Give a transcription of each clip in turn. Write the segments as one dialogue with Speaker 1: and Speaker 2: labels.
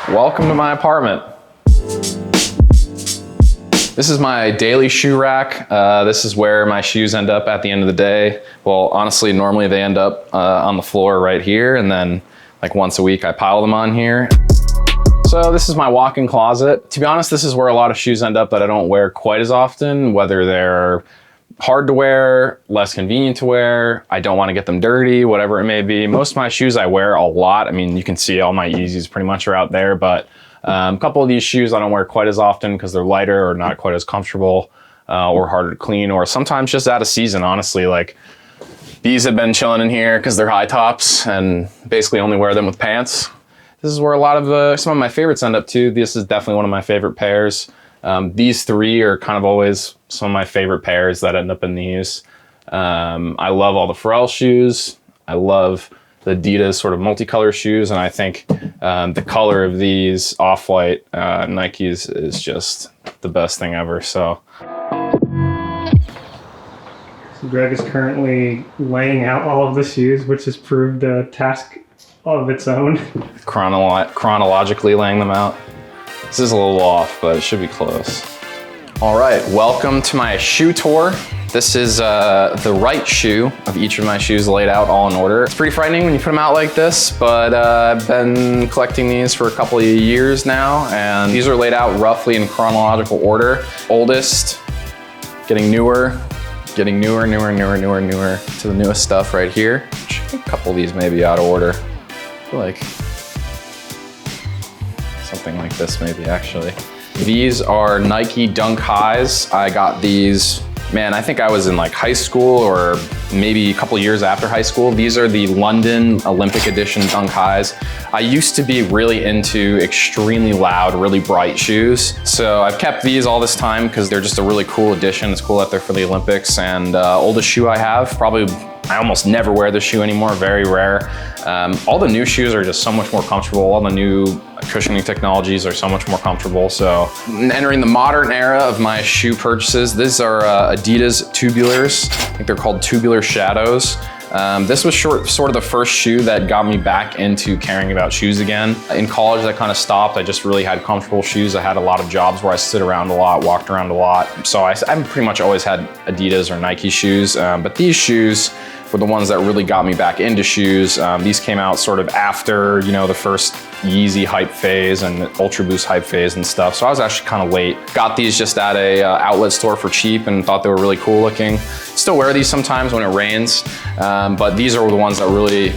Speaker 1: Welcome to my apartment. This is my daily shoe rack. This is where my shoes end up at the end of the day. Well, honestly, normally they end up on the floor right here, and then like once a week I pile them on here. So this is my walk-in closet. To be honest, this is where a lot of shoes end up that I don't wear quite as often, whether they're hard to wear, less convenient to wear, I don't want to get them dirty, whatever it may be. Most of my shoes I wear a lot. I mean, you can see all my Yeezys pretty much are out there, but a couple of these shoes I don't wear quite as often because they're lighter or not quite as comfortable or harder to clean, or sometimes just out of season, honestly. Like these have been chilling in here because they're high tops and basically only wear them with pants. This is where a lot of some of my favorites end up too. This is definitely one of my favorite pairs. These three are kind of always some of my favorite pairs that end up in these. I love all the Pharrell shoes. I love the Adidas sort of multicolor shoes. And I think the color of these off-white Nikes is just the best thing ever. So
Speaker 2: Greg is currently laying out all of the shoes, which has proved a task of its own.
Speaker 1: Chronologically laying them out. This is a little off, but it should be close. All right, welcome to my shoe tour. This is the right shoe of each of my shoes laid out all in order. It's pretty frightening when you put them out like this, but I've been collecting these for a couple of years now, and these are laid out roughly in chronological order. Oldest, getting newer to the newest stuff right here. A couple of these may be out of order. I feel like something like this maybe, actually. These are Nike Dunk Highs. I got these, man, I think I was in like high school or maybe a couple years after high school. These are the London Olympic Edition Dunk Highs. I used to be really into extremely loud, really bright shoes. So I've kept these all this time because they're just a really cool addition. It's cool that they're for the Olympics. And oldest shoe I have, probably I almost never wear this shoe anymore, very rare. All the new shoes are just so much more comfortable. All the new cushioning technologies are so much more comfortable. So entering the modern era of my shoe purchases, these are Adidas Tubulars. I think they're called Tubular Shadows. This was sort of the first shoe that got me back into caring about shoes again. In college, I kind of stopped. I just really had comfortable shoes. I had a lot of jobs where I stood around a lot, walked around a lot. So I've pretty much always had Adidas or Nike shoes, but these shoes were the ones that really got me back into shoes. These came out sort of after, you know, the first Yeezy hype phase and Ultra Boost hype phase and stuff. So I was actually kind of late. Got these just at a outlet store for cheap and thought they were really cool looking. Still wear these sometimes when it rains, but these are the ones that really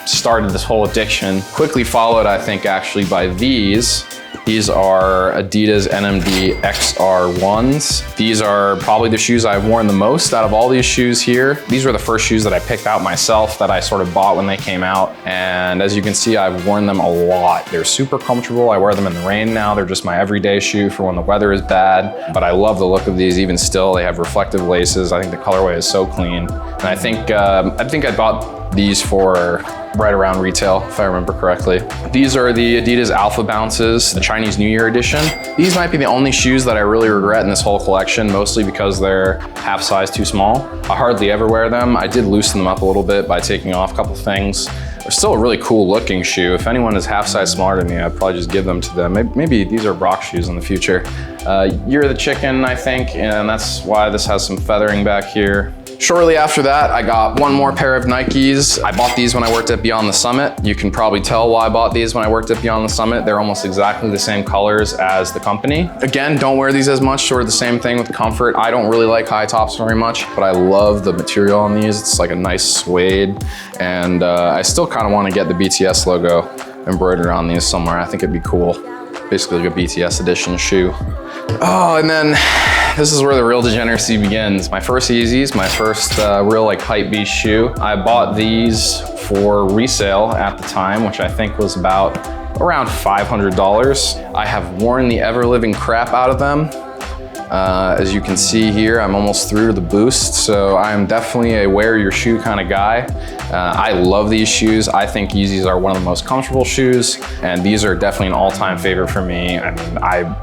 Speaker 1: started this whole addiction. Quickly followed, I think, actually by these. These are Adidas NMD XR1s. These are probably the shoes I've worn the most out of all these shoes here. These were the first shoes that I picked out myself, that I sort of bought when they came out. And as you can see, I've worn them a lot. They're super comfortable. I wear them in the rain now. They're just my everyday shoe for when the weather is bad. But I love the look of these even still. They have reflective laces. I think the colorway is so clean. And I think I bought these for right around retail, if I remember correctly. These are the Adidas Alpha Bounces, the Chinese New Year edition. These might be the only shoes that I really regret in this whole collection, mostly because they're half size too small. I hardly ever wear them. I did loosen them up a little bit by taking off a couple things. They're still a really cool looking shoe. If anyone is half size smaller than me, I'd probably just give them to them. Maybe these are Brock shoes in the future. You're the Chicken, I think, and that's why this has some feathering back here. Shortly after that, I got one more pair of Nikes. I bought these when I worked at Beyond the Summit. You can probably tell why I bought these when I worked at Beyond the Summit. They're almost exactly the same colors as the company. Again, don't wear these as much, sort of the same thing with comfort. I don't really like high tops very much, but I love the material on these. It's like a nice suede, and I still kind of want to get the BTS logo embroidered on these somewhere. I think it'd be cool. Basically like a BTS edition shoe. Oh, and then this is where the real degeneracy begins. My first Yeezys, my first real like hype beast shoe. I bought these for resale at the time, which I think was about around $500. I have worn the ever-living crap out of them. As you can see here, I'm almost through to the boost, so I am definitely a wear your shoe kind of guy. I love these shoes. I think Yeezys are one of the most comfortable shoes, and these are definitely an all-time favorite for me. I mean, I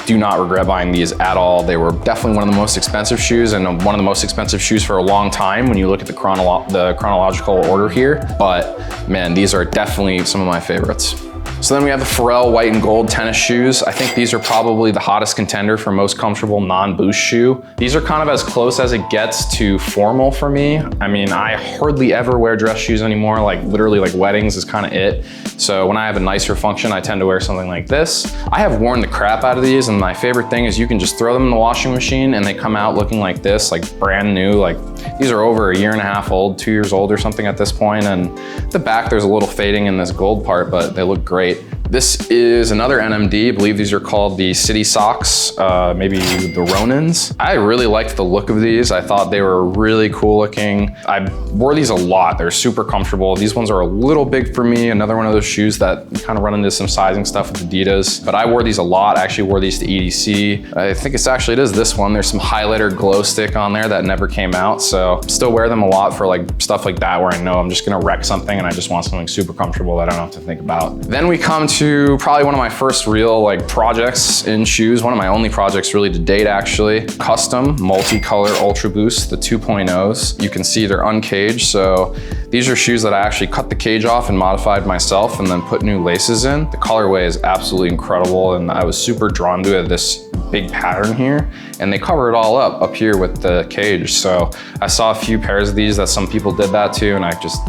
Speaker 1: do not regret buying these at all. They were definitely one of the most expensive shoes, and one of the most expensive shoes for a long time when you look at the chronological order here. But man, these are definitely some of my favorites. So then we have the Pharrell white and gold tennis shoes. I think these are probably the hottest contender for most comfortable non-boost shoe. These are kind of as close as it gets to formal for me. I mean, I hardly ever wear dress shoes anymore. Like literally like weddings is kind of it. So when I have a nicer function, I tend to wear something like this. I have worn the crap out of these, and my favorite thing is you can just throw them in the washing machine and they come out looking like this, like brand new. Like these are over 1.5 years old, 2 years old or something at this point. And the back, there's a little fading in this gold part, but they look great. This is another NMD. I believe these are called the City Socks, maybe the Ronins. I really liked the look of these. I thought they were really cool looking. I wore these a lot. They're super comfortable. These ones are a little big for me. Another one of those shoes that you kind of run into some sizing stuff with Adidas, but I wore these a lot. I actually wore these to EDC. I think it is this one. There's some highlighter glow stick on there that never came out. So still wear them a lot for like stuff like that where I know I'm just gonna wreck something and I just want something super comfortable that I don't have to think about. Then we come to probably one of my first real like projects in shoes, one of my only projects really to date actually. Custom multicolor Ultra Boost, the 2.0s. You can see they're uncaged, so these are shoes that I actually cut the cage off and modified myself and then put new laces in. The colorway is absolutely incredible and I was super drawn to it, this big pattern here, and they cover it all up here with the cage. So I saw a few pairs of these that some people did that too, and I just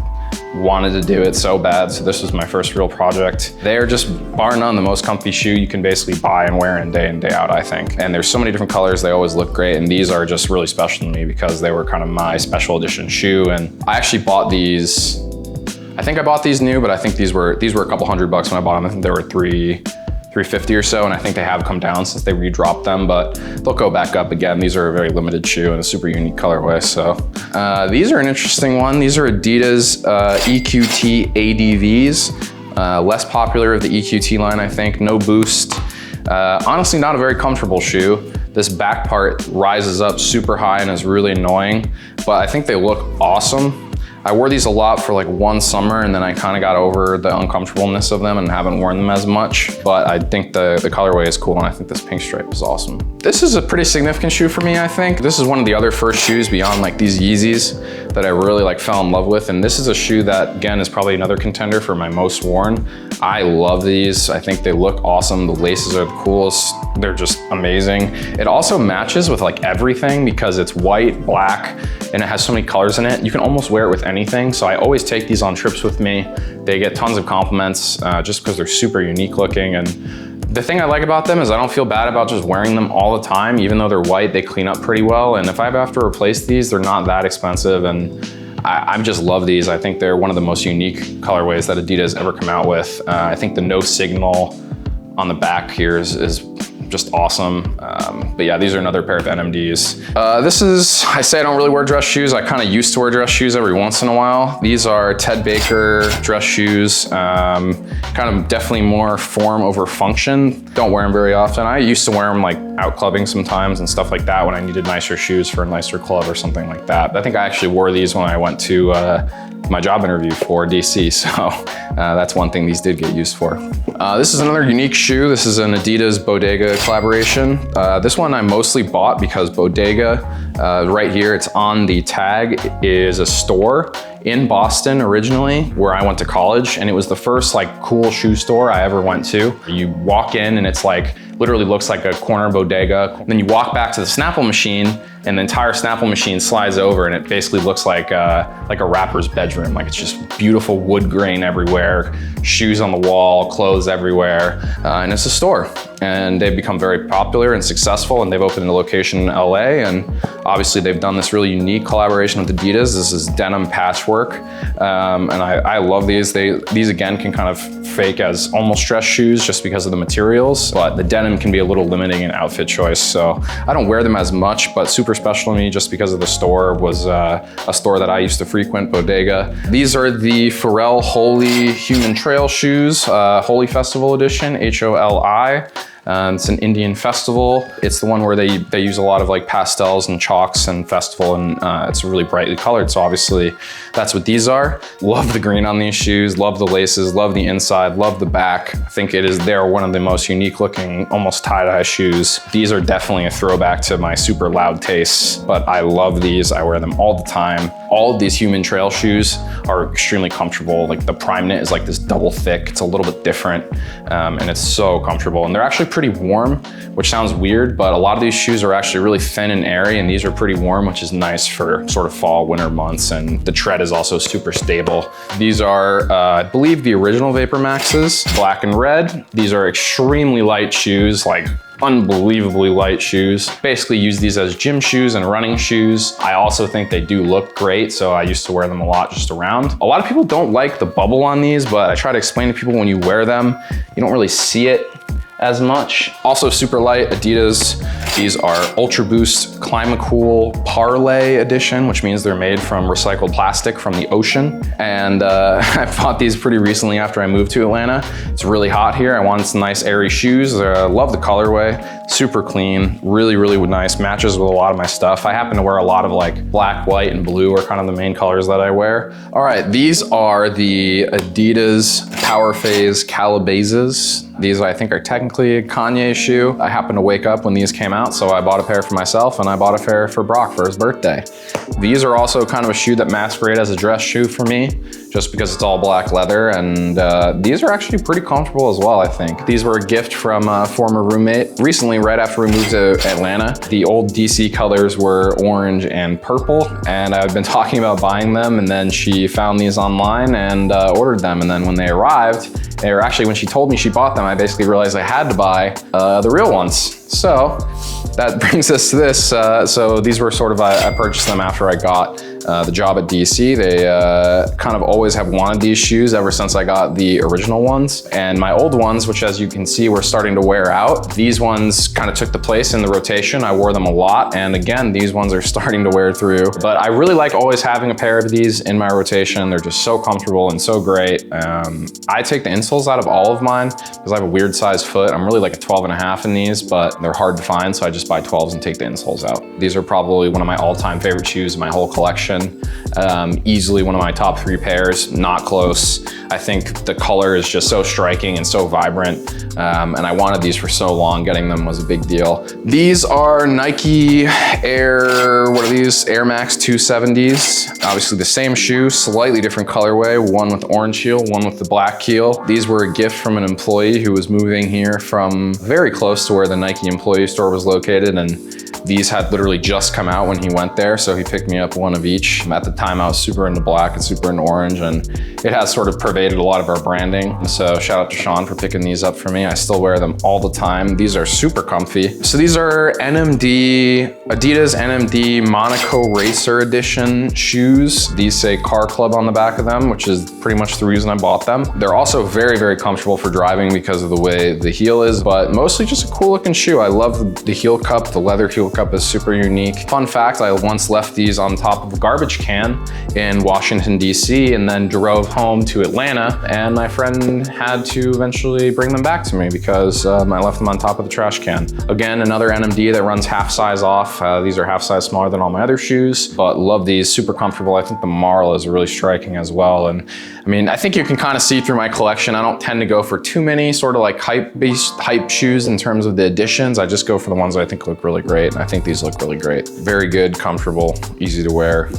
Speaker 1: wanted to do it so bad. So this was my first real project. They're just bar none the most comfy shoe you can basically buy and wear in day out, I think. And there's so many different colors, they always look great. And these are just really special to me because they were kind of my special edition shoe. And I actually bought these, I think I bought these new, but I think these were a couple $100 when I bought them. I think they were $350 or so, and I think they have come down since they redropped them, but they'll go back up again. These are a very limited shoe and a super unique colorway. So these are an interesting one. These are Adidas EQT ADVs, less popular of the EQT line, I think. No boost. Honestly, not a very comfortable shoe. This back part rises up super high and is really annoying, but I think they look awesome. I wore these a lot for like one summer and then I kind of got over the uncomfortableness of them and haven't worn them as much, but I think the colorway is cool and I think this pink stripe is awesome. This is a pretty significant shoe for me, I think. This is one of the other first shoes beyond like these Yeezys that I really like fell in love with, and this is a shoe that again is probably another contender for my most worn. I love these. I think they look awesome. The laces are the coolest. They're just amazing. It also matches with like everything because it's white, black, and it has so many colors in it. You can almost wear it with anything. So I always take these on trips with me. They get tons of compliments just because they're super unique looking. And the thing I like about them is I don't feel bad about just wearing them all the time. Even though they're white, they clean up pretty well. And if I have to replace these, they're not that expensive. And I just love these. I think they're one of the most unique colorways that Adidas ever come out with. I think the no signal on the back here is just awesome. But yeah, these are another pair of NMDs. I say I don't really wear dress shoes. I kind of used to wear dress shoes every once in a while. These are Ted Baker dress shoes. Kind of definitely more form over function. Don't wear them very often. I used to wear them like out clubbing sometimes and stuff like that when I needed nicer shoes for a nicer club or something like that. But I think I actually wore these when I went to my job interview for DC. So that's one thing these did get used for. This is another unique shoe. This is an Adidas Bodega collaboration. This one I mostly bought because Bodega, right here, it's on the tag, is a store in Boston originally where I went to college, and it was the first like cool shoe store I ever went to. You walk in and it's like, literally looks like a corner bodega. And then you walk back to the Snapple machine and the entire Snapple machine slides over and it basically looks like a rapper's bedroom. Like it's just beautiful wood grain everywhere, shoes on the wall, clothes everywhere, and it's a store. And they've become very popular and successful, and they've opened a location in LA, and obviously they've done this really unique collaboration with Adidas. This is denim patchwork, and I love these. These again can kind of fake as almost dress shoes just because of the materials, but the denim can be a little limiting in outfit choice. So I don't wear them as much, but super special to me just because of the store was a store that I used to frequent, Bodega. These are the Pharrell Holy Human Trail shoes, Holy Festival Edition, HOLI. It's an Indian festival. It's the one where they use a lot of like pastels and chalks and festival, and it's really brightly colored. So obviously that's what these are. Love the green on these shoes, love the laces, love the inside, love the back. I think they're one of the most unique looking, almost tie-dye shoes. These are definitely a throwback to my super loud tastes, but I love these. I wear them all the time. All of these human trail shoes are extremely comfortable. Like the Prime Knit is like this double thick. It's a little bit different, and it's so comfortable. And they're actually pretty warm, which sounds weird, but a lot of these shoes are actually really thin and airy, and these are pretty warm, which is nice for sort of fall, winter months. And the tread is also super stable. These are, I believe, the original Vapor Maxes, black and red. These are extremely light shoes, like unbelievably light shoes. Basically use these as gym shoes and running shoes. I also think they do look great, so I used to wear them a lot just around. A lot of people don't like the bubble on these, but I try to explain to people when you wear them, you don't really see it as much. Also super light, Adidas. These are Ultra Boost Climacool Parlay Edition, which means they're made from recycled plastic from the ocean. And I bought these pretty recently after I moved to Atlanta. It's really hot here. I wanted some nice airy shoes. Love the colorway, super clean, really, really nice. Matches with a lot of my stuff. I happen to wear a lot of like black, white, and blue are kind of the main colors that I wear. All right, these are the Adidas Power Phase Calabazas. These I think are technically a Kanye shoe. I happened to wake up when these came out, so I bought a pair for myself and I bought a pair for Brock for his birthday. These are also kind of a shoe that masquerade as a dress shoe for me, just because it's all black leather, and these are actually pretty comfortable as well, I think. These were a gift from a former roommate. Recently, right after we moved to Atlanta, the old DC colors were orange and purple, and I've been talking about buying them, and then she found these online and ordered them, and then when they arrived, or actually when she told me she bought them, I basically realized I had to buy the real ones. So that brings us to this. So these were sort of, I purchased them after I got the job at DC. They kind of always have wanted these shoes ever since I got the original ones. And my old ones, which as you can see, were starting to wear out. These ones kind of took the place in the rotation. I wore them a lot. And again, these ones are starting to wear through. But I really like always having a pair of these in my rotation. They're just so comfortable and so great. I take the insoles out of all of mine because I have a weird sized foot. I'm really like a 12.5 in these, but they're hard to find. So I just buy 12s and take the insoles out. These are probably one of my all-time favorite shoes in my whole collection. Easily one of my top 3 pairs, not close. I think the color is just so striking and so vibrant. And I wanted these for so long. Getting them was a big deal. These are Nike Air, what are these? Air Max 270s. Obviously the same shoe, slightly different colorway. One with orange heel, one with the black heel. These were a gift from an employee who was moving here from very close to where the Nike employee store was located, and these had literally just come out when he went there, so he picked me up one of each. At the time, I was super into black and super into orange, and it has sort of pervaded a lot of our branding. So shout out to Sean for picking these up for me. I still wear them all the time. These are super comfy. So these are Adidas NMD Monaco Racer Edition shoes. These say Car Club on the back of them, which is pretty much the reason I bought them. They're also very, very comfortable for driving because of the way the heel is, but mostly just a cool looking shoe. I love the heel cup. The leather heel cup is super unique. Fun fact, I once left these on top of a garbage can in Washington, DC, and then drove home to Atlanta, and my friend had to eventually bring them back to me because I left them on top of the trash can. Again, another NMD that runs half size off. These are half size smaller than all my other shoes, but love these, super comfortable. I think the Marl is really striking as well. And I mean, I think you can kind of see through my collection. I don't tend to go for too many sort of like hype shoes in terms of the editions. I just go for the ones that I think look really great. And I think these look really great. Very good, comfortable, easy to wear.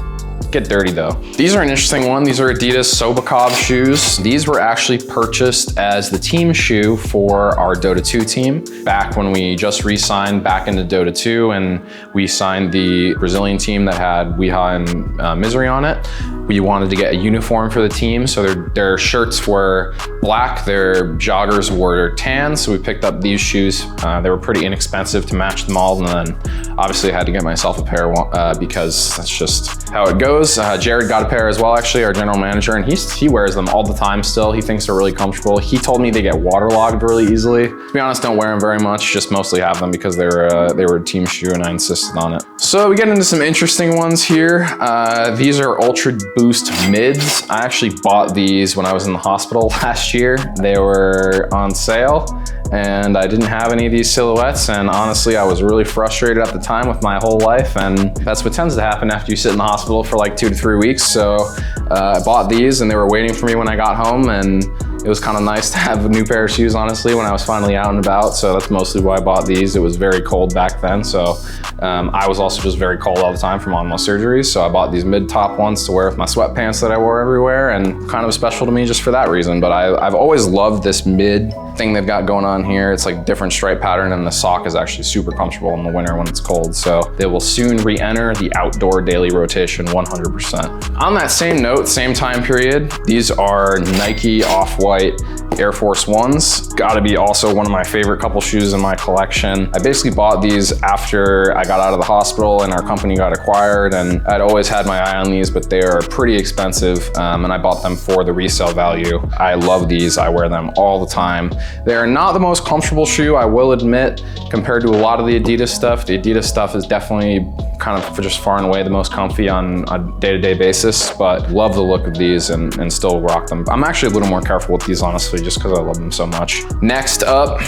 Speaker 1: Get dirty though. These are an interesting one. These are Adidas Sobakov shoes. These were actually purchased as the team shoe for our Dota 2 team back when we just re-signed back into Dota 2, and we signed the Brazilian team that had Weeha and Misery on it. We wanted to get a uniform for the team, so their shirts were black, their joggers were tan, so we picked up these shoes. They were pretty inexpensive to match them all, and then obviously I had to get myself a pair because that's just how it goes. Jared got a pair as well, actually, our general manager, and he wears them all the time still. He thinks they're really comfortable. He told me they get waterlogged really easily. To be honest, don't wear them very much, just mostly have them because they were a team shoe and I insisted on it. So we get into some interesting ones here. These are Ultra Boost mids. I actually bought these when I was in the hospital last year. They were on sale and I didn't have any of these silhouettes, and honestly I was really frustrated at the time with my whole life, and that's what tends to happen after you sit in the hospital for like 2 to 3 weeks. So I bought these and they were waiting for me when I got home, and it was kind of nice to have a new pair of shoes, honestly, when I was finally out and about. So that's mostly why I bought these. It was very cold back then, so I was also just very cold all the time from all my surgeries. So I bought these mid-top ones to wear with my sweatpants that I wore everywhere, and kind of special to me just for that reason. But I've always loved this mid thing they've got going on here. It's like different stripe pattern, and the sock is actually super comfortable in the winter when it's cold. So they will soon re-enter the outdoor daily rotation 100%. On that same note, same time period, these are Nike Off-White Air Force Ones. Gotta be also one of my favorite couple shoes in my collection. I basically bought these after I got out of the hospital and our company got acquired, and I'd always had my eye on these, but they are pretty expensive, and I bought them for the resale value. I love these, I wear them all the time. They are not the most comfortable shoe, I will admit, compared to a lot of the Adidas stuff. The Adidas stuff is definitely kind of just far and away the most comfy on a day-to-day basis, but love the look of these and still rock them. I'm actually a little more careful with these, honestly, just because I love them so much. Next up,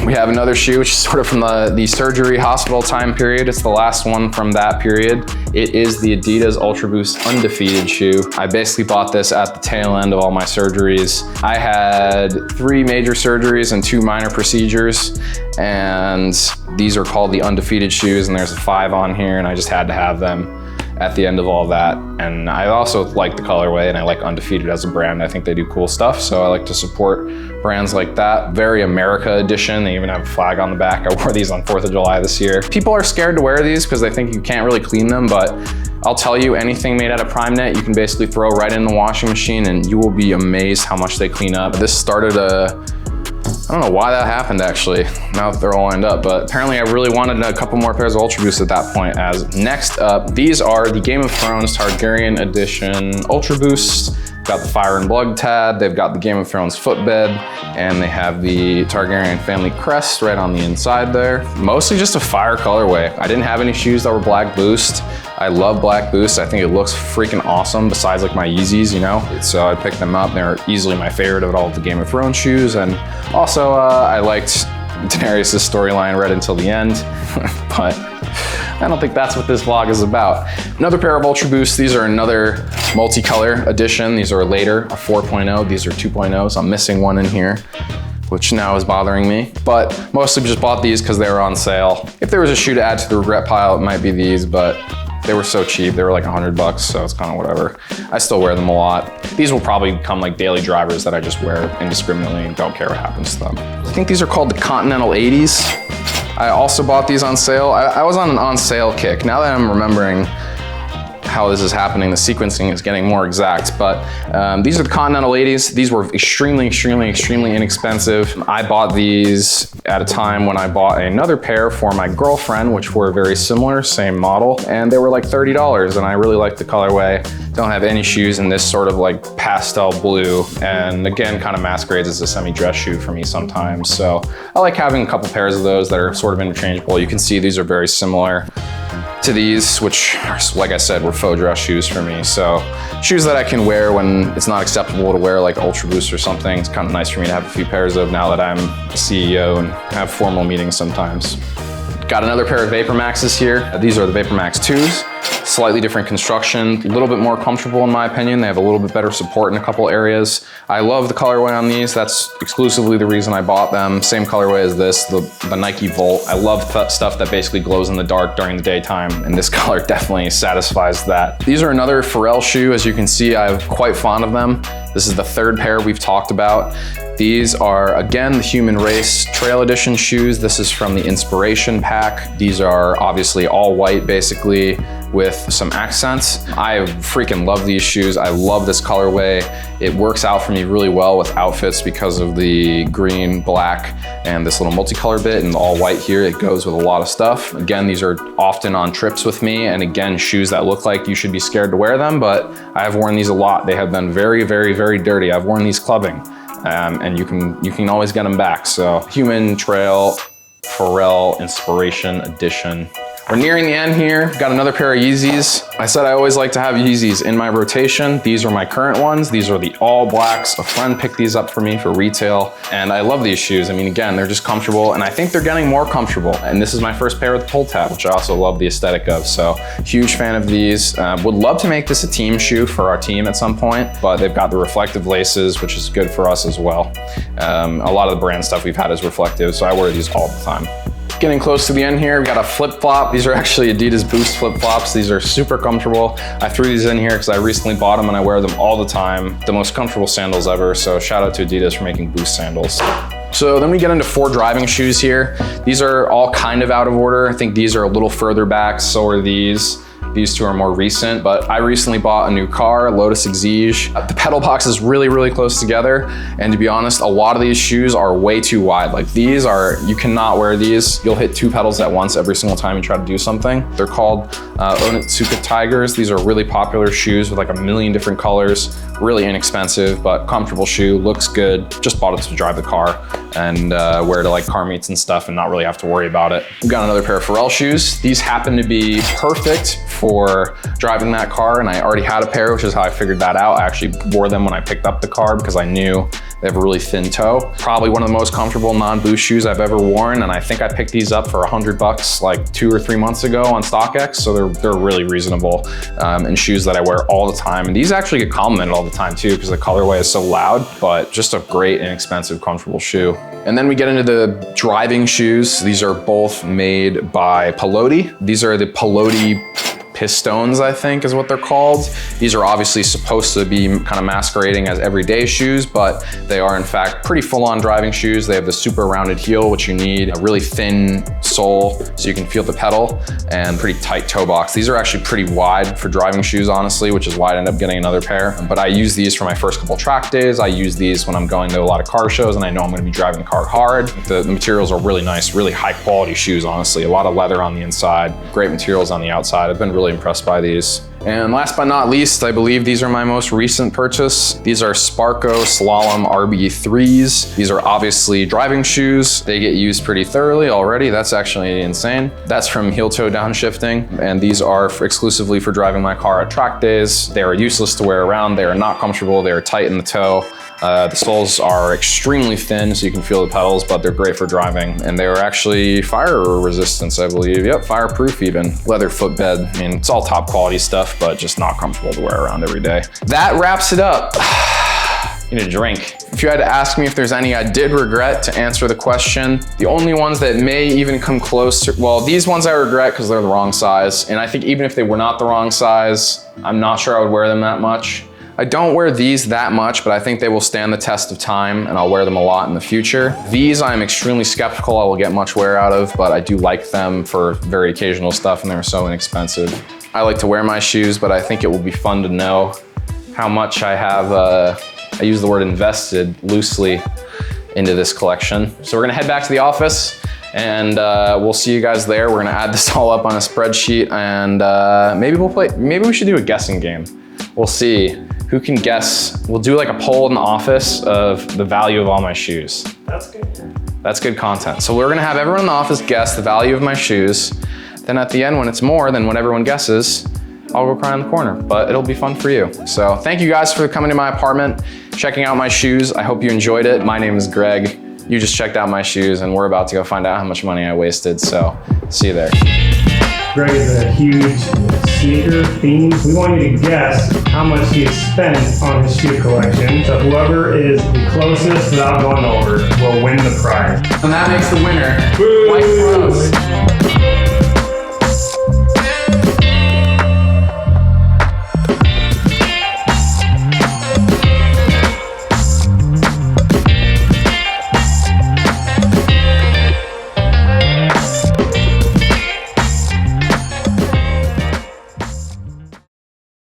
Speaker 1: we have another shoe, which is sort of from the surgery hospital time period. It's the last one from that period. It is the Adidas Ultra Boost Undefeated shoe. I basically bought this at the tail end of all my surgeries. I had 3 major surgeries and 2 minor procedures, and these are called the Undefeated shoes, and there's a 5 on here, and I just had to have them at the end of all that. And I also like the colorway, and I like Undefeated as a brand. I think they do cool stuff, so I like to support brands like that. Very America edition. They even have a flag on the back. I wore these on 4th of July this year. People are scared to wear these because they think you can't really clean them, but I'll tell you, anything made out of Prime Net, you can basically throw right in the washing machine and you will be amazed how much they clean up. This started I don't know why that happened actually, now that they're all lined up, but apparently I really wanted a couple more pairs of Ultra Boosts at that point. As next up, these are the Game of Thrones Targaryen Edition Ultra Boosts. Got the Fire and Blood tab, they've got the Game of Thrones footbed, and they have the Targaryen family crest right on the inside there. Mostly just a fire colorway. I didn't have any shoes that were black boost. I love black boost. I think it looks freaking awesome besides like my Yeezys, you know? So I picked them up. They're easily my favorite of all of the Game of Thrones shoes. And also I liked Daenerys' storyline right until the end, but I don't think that's what this vlog is about. Another pair of Ultra Boosts. These are another multicolor edition. These are later, a 4.0. These are 2.0s. I'm missing one in here, which now is bothering me. But mostly just bought these because they were on sale. If there was a shoe to add to the regret pile, it might be these, but they were so cheap. They were like $100, so it's kind of whatever. I still wear them a lot. These will probably become like daily drivers that I just wear indiscriminately and don't care what happens to them. I think these are called the Continental 80s. I also bought these on sale. I was on an on sale kick. Now that I'm remembering how this is happening, the sequencing is getting more exact, but these are the Continental 80s. These were extremely inexpensive. I bought these at a time when I bought another pair for my girlfriend, which were very similar, same model, and they were like $30, and I really liked the colorway. Don't have any shoes in this sort of like pastel blue, and again, kind of masquerades as a semi-dress shoe for me sometimes. So I like having a couple pairs of those that are sort of interchangeable. You can see these are very similar to these, which, like I said, were faux dress shoes for me. So shoes that I can wear when it's not acceptable to wear like Ultra Boost or something. It's kind of nice for me to have a few pairs of now that I'm a CEO and have formal meetings sometimes. Got another pair of Vapor Maxes here. These are the Vapor Max 2s. Slightly different construction, a little bit more comfortable in my opinion. They have a little bit better support in a couple areas. I love the colorway on these. That's exclusively the reason I bought them. Same colorway as this, the Nike Volt. I love stuff that basically glows in the dark during the daytime, and this color definitely satisfies that. These are another Pharrell shoe. As you can see, I'm quite fond of them. This is the 3rd pair we've talked about. These are, again, the Human Race Trail Edition shoes. This is from the Inspiration pack. These are obviously all white, basically, with some accents. I freaking love these shoes. I love this colorway. It works out for me really well with outfits because of the green, black, and this little multicolor bit, and all white here. It goes with a lot of stuff. Again, these are often on trips with me, and again, shoes that look like you should be scared to wear them, but I have worn these a lot. They have been very dirty. I've worn these clubbing. And you can always get them back. So Human Trail Pharrell Inspiration Edition. We're nearing the end here. Got another pair of Yeezys. I said I always like to have Yeezys in my rotation. These are my current ones. These are the all blacks. A friend picked these up for me for retail, and I love these shoes. I mean, again, they're just comfortable, and I think they're getting more comfortable. And this is my first pair with the pull tab, which I also love the aesthetic of. So huge fan of these. Would love to make this a team shoe for our team at some point, but they've got the reflective laces, which is good for us as well. A lot of the brand stuff we've had is reflective, so I wear these all the time. Getting close to the end here, we got a flip-flop. These are actually Adidas Boost flip-flops. These are super comfortable. I threw these in here because I recently bought them and I wear them all the time. The most comfortable sandals ever, so shout out to Adidas for making Boost sandals. So then we get into 4 driving shoes here. These are all kind of out of order. I think these are a little further back, so are these. These 2 are more recent, but I recently bought a new car, Lotus Exige. The pedal box is really, really close together. And to be honest, a lot of these shoes are way too wide. Like these are, you cannot wear these. You'll hit 2 pedals at once every single time you try to do something. They're called Onitsuka Tigers. These are really popular shoes with like a million different colors. Really inexpensive, but comfortable shoe, looks good. Just bought it to drive the car and wear to like car meets and stuff and not really have to worry about it. We've got another pair of Pharrell shoes. These happen to be perfect for driving that car, and I already had a pair, which is how I figured that out. I actually wore them when I picked up the car because I knew they have a really thin toe. Probably one of the most comfortable non-Boost shoes I've ever worn, and I think I picked these up for $100 like 2 or 3 months ago on StockX, so they're really reasonable and shoes that I wear all the time. And these actually get complimented all the time too because the colorway is so loud, but just a great, inexpensive, comfortable shoe. And then we get into the driving shoes. These are both made by Pelote. These are the Pelote Pistones, I think is what they're called. These are obviously supposed to be kind of masquerading as everyday shoes, but they are in fact pretty full-on driving shoes. They have the super rounded heel, which you need, a really thin sole so you can feel the pedal, and pretty tight toe box. These are actually pretty wide for driving shoes, honestly, which is why I ended up getting another pair. But I use these for my first couple track days. I use these when I'm going to a lot of car shows and I know I'm gonna be driving the car hard. The materials are really nice, really high quality shoes, honestly. A lot of leather on the inside, great materials on the outside. I've been really impressed by these. And last but not least, I believe these are my most recent purchase. These are Sparco Slalom RB3s. These are obviously driving shoes. They get used pretty thoroughly already. That's actually insane. That's from heel toe downshifting. And these are exclusively for driving my car at track days. They are useless to wear around. They are not comfortable. They are tight in the toe. The soles are extremely thin so you can feel the pedals, but they're great for driving. And they are actually fire resistance, I believe. Yep, fireproof even. Leather footbed. I mean, it's all top quality stuff, but just not comfortable to wear around every day. That wraps it up. Need a drink. If you had to ask me if there's any I did regret to answer the question, the only ones that may even come close to, well, these ones I regret because they're the wrong size. And I think even if they were not the wrong size, I'm not sure I would wear them that much. I don't wear these that much, but I think they will stand the test of time and I'll wear them a lot in the future. These I'm extremely skeptical I will get much wear out of, but I do like them for very occasional stuff and they're so inexpensive. I like to wear my shoes, but I think it will be fun to know how much I have, I use the word invested loosely into this collection. So we're gonna head back to the office and we'll see you guys there. We're gonna add this all up on a spreadsheet and maybe we should do a guessing game. We'll see who can guess. We'll do like a poll in the office of the value of all my shoes.
Speaker 2: That's good.
Speaker 1: That's good content. So we're gonna have everyone in the office guess the value of my shoes. Then at the end, when it's more than what everyone guesses, I'll go cry in the corner, but it'll be fun for you. So thank you guys for coming to my apartment, checking out my shoes. I hope you enjoyed it. My name is Greg. You just checked out my shoes and we're about to go find out how much money I wasted. So see you there.
Speaker 2: Greg is a huge sneaker fiend. We want you to guess how much he has spent on his shoe collection. So whoever is the closest without going over will win the prize.
Speaker 1: And that makes the winner, Mike Rose.